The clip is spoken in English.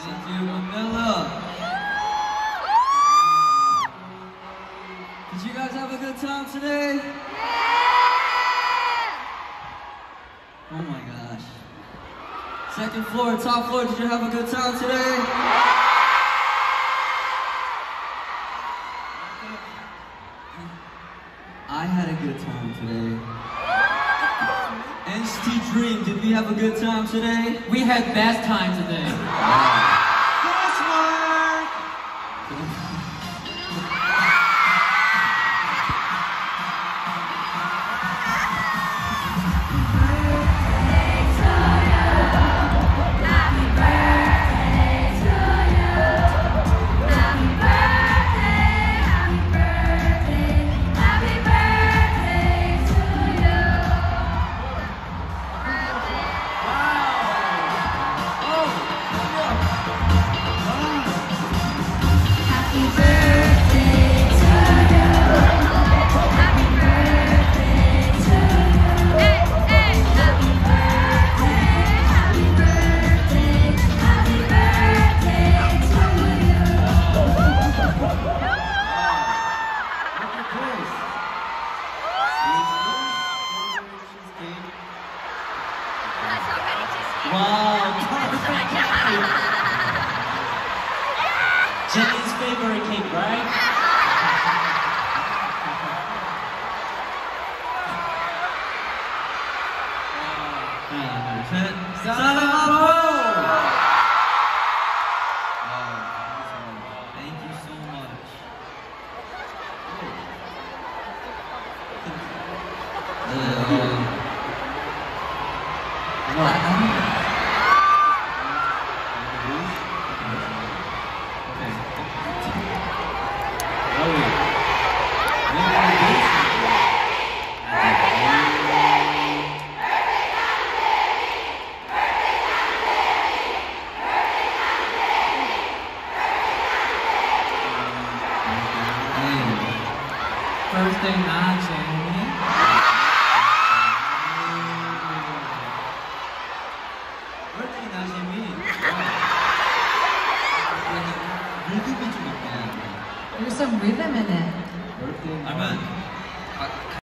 Thank you, Manila. Did you guys have a good time today? Oh my gosh. Second floor, top floor, did you have a good time today? I had a good time today. NCT Dream, did we have a good time today? We had best time today. Wow, perfect cake! Jenny's favorite cake, right? Thank you so much. Birthday na, Jenny. Birthday na, Jimmy. Rhythm 좀 있네. There's some rhythm in it. Birthday.